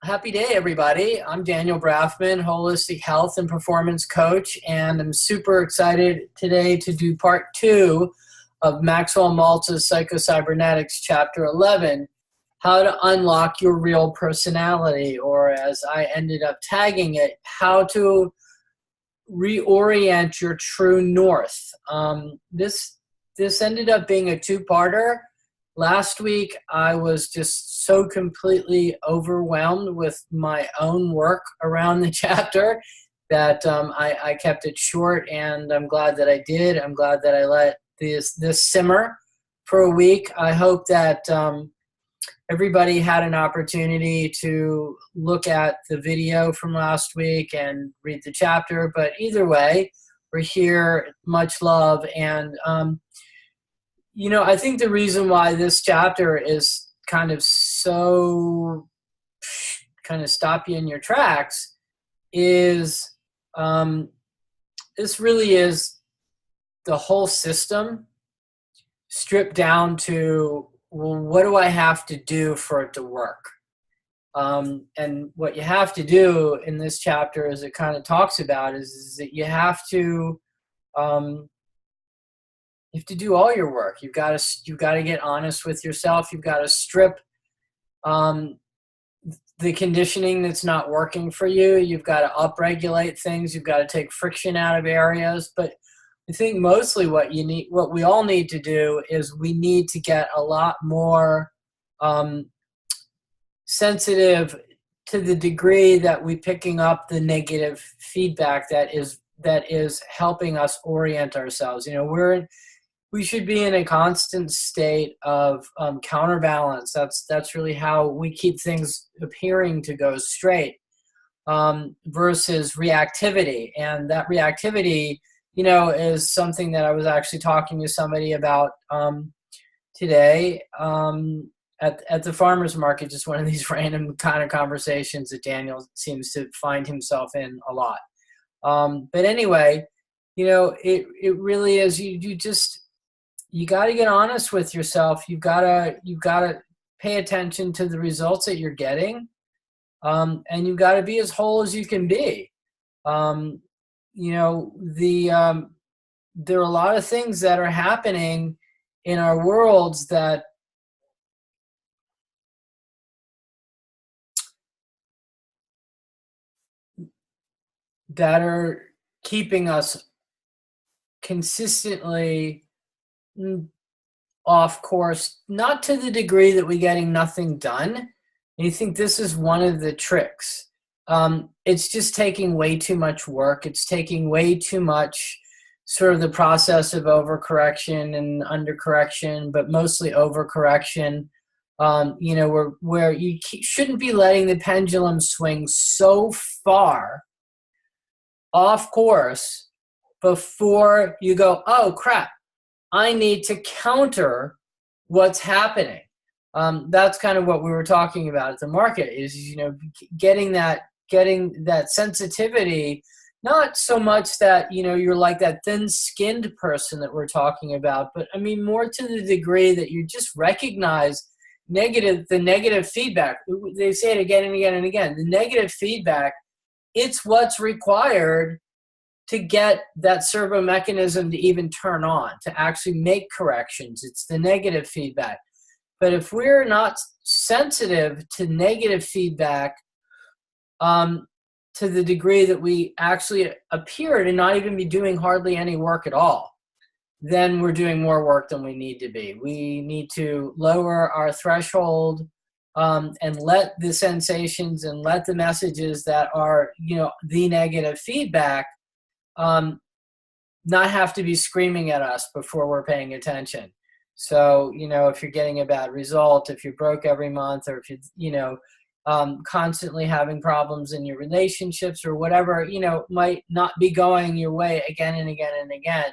Happy day, everybody. I'm Daniel Brafman, holistic health and performance coach, and I'm super excited today to do part 2 of Maxwell Maltza's Psycho-Cybernetics, Chapter 11, How to Unlock Your Real Personality, or as I ended up tagging it, How to Reorient Your True North. This ended up being a two-parter. Last week, I was just so completely overwhelmed with my own work around the chapter that I kept it short, and I'm glad that I did. I'm glad that I let this simmer for a week. I hope that everybody had an opportunity to look at the video from last week and read the chapter, but either way, we're here. Much love, and I think the reason why this chapter is kind of stop you in your tracks is this really is the whole system stripped down to, well, what do I have to do for it to work? And what you have to do in this chapter, as it kind of talks about, is that you have to do all your work. You've got to get honest with yourself. You've got to strip the conditioning that's not working for you. You've got to upregulate things. You've got to take friction out of areas. But I think mostly what we all need to do is we need to get a lot more sensitive to the degree that we're picking up the negative feedback that is helping us orient ourselves. We should be in a constant state of counterbalance. That's really how we keep things appearing to go straight versus reactivity. And that reactivity, is something that I was actually talking to somebody about today at the farmer's market, just one of these random kind of conversations that Daniel seems to find himself in a lot. But anyway, it really is, you got to get honest with yourself. You've got to pay attention to the results that you're getting, and you've got to be as whole as you can be. There are a lot of things that are happening in our worlds that are keeping us consistently off course, not to the degree that we're getting nothing done. And you think this is one of the tricks. It's just taking way too much work. It's taking way too much sort of the process of overcorrection and undercorrection, but mostly overcorrection, where you shouldn't be letting the pendulum swing so far off course before you go, oh crap, I need to counter what's happening. That's kind of what we were talking about at the market is, getting that sensitivity, not so much that, you're like that thin-skinned person that we're talking about, but I mean more to the degree that you just recognize the negative feedback. They say it again and again and again. The negative feedback, it's what's required to get that servo mechanism to even turn on, to actually make corrections. It's the negative feedback. But if we're not sensitive to negative feedback to the degree that we actually appear to not even be doing hardly any work at all, then we're doing more work than we need to be. We need to lower our threshold and let the sensations and let the messages that are, the negative feedback not have to be screaming at us before we're paying attention. So, if you're getting a bad result, if you're broke every month, or if you, constantly having problems in your relationships or whatever, might not be going your way again and again and again.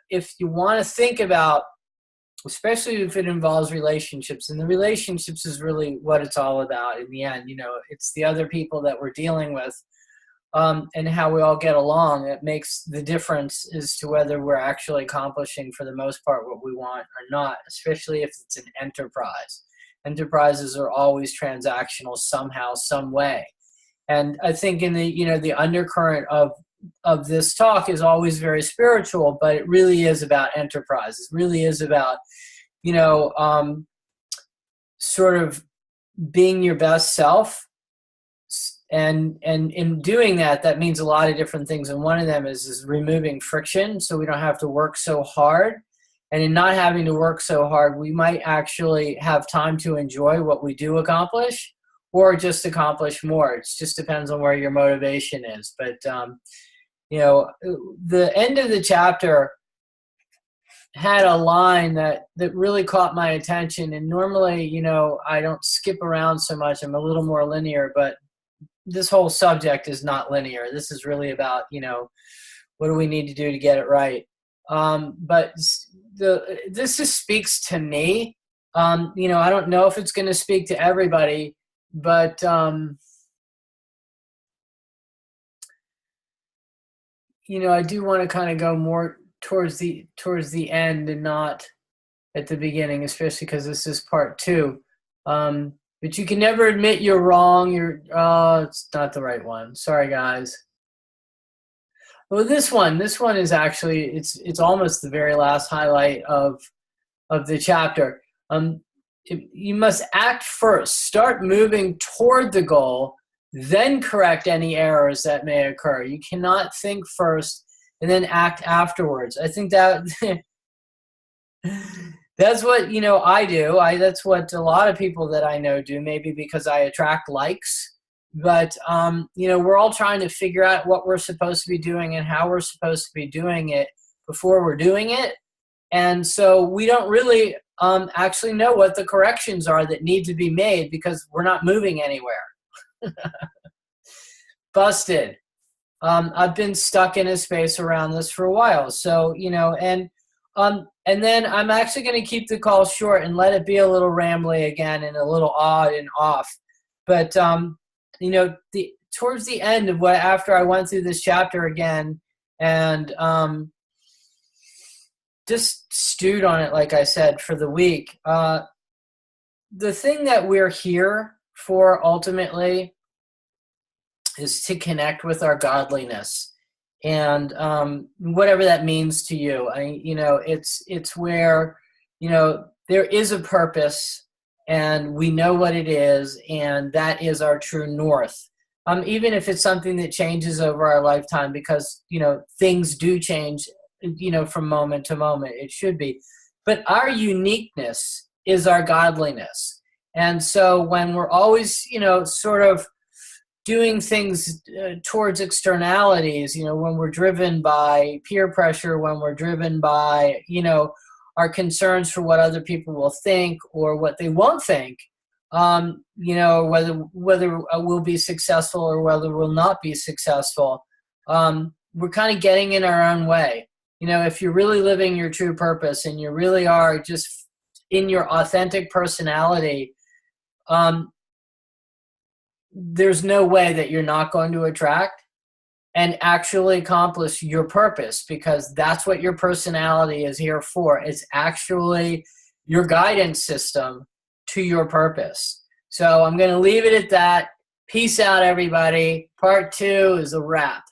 If you want to think about, especially if it involves relationships, and the relationships is really what it's all about in the end, it's the other people that we're dealing with. And how we all get along, it makes the difference as to whether we're actually accomplishing, for the most part, what we want or not, especially if it's an enterprise. Enterprises are always transactional somehow, some way. And I think in the undercurrent of this talk is always very spiritual, but it really is about enterprise. It really is about, sort of being your best self. And in doing that, that means a lot of different things. And one of them is removing friction so we don't have to work so hard. And in not having to work so hard, we might actually have time to enjoy what we do accomplish or just accomplish more. It just depends on where your motivation is. But, the end of the chapter had a line that really caught my attention. And normally, I don't skip around so much. I'm a little more linear, but this whole subject is not linear. This is really about, what do we need to do to get it right? But this just speaks to me. I don't know if it's going to speak to everybody, but I do want to kind of go more towards the end and not at the beginning, especially because this is part 2. But you can never admit you're wrong. It's not the right one. Sorry, guys. Well, this one is actually, it's almost the very last highlight of the chapter. You must act first. Start moving toward the goal, then correct any errors that may occur. You cannot think first and then act afterwards. I think that that's what, I do. That's what a lot of people that I know do, maybe because I attract likes. But, we're all trying to figure out what we're supposed to be doing and how we're supposed to be doing it before we're doing it. And so we don't really actually know what the corrections are that need to be made because we're not moving anywhere. Busted. I've been stuck in a space around this for a while. So, and then I'm actually going to keep the call short and let it be a little rambly again and a little odd and off. But, towards the end of after I went through this chapter again and just stewed on it, like I said, for the week, the thing that we're here for ultimately is to connect with our godliness. And whatever that means to you, it's where, there is a purpose and we know what it is, and that is our true north. Even if it's something that changes over our lifetime because, things do change, from moment to moment, it should be. But our uniqueness is our godliness. And so when we're always, sort of doing things towards externalities, when we're driven by peer pressure, when we're driven by, our concerns for what other people will think or what they won't think, whether we'll be successful or whether we'll not be successful, we're kind of getting in our own way. If you're really living your true purpose and you really are just in your authentic personality, there's no way that you're not going to attract and actually accomplish your purpose, because that's what your personality is here for. It's actually your guidance system to your purpose. So I'm going to leave it at that. Peace out, everybody. Part 2 is a wrap.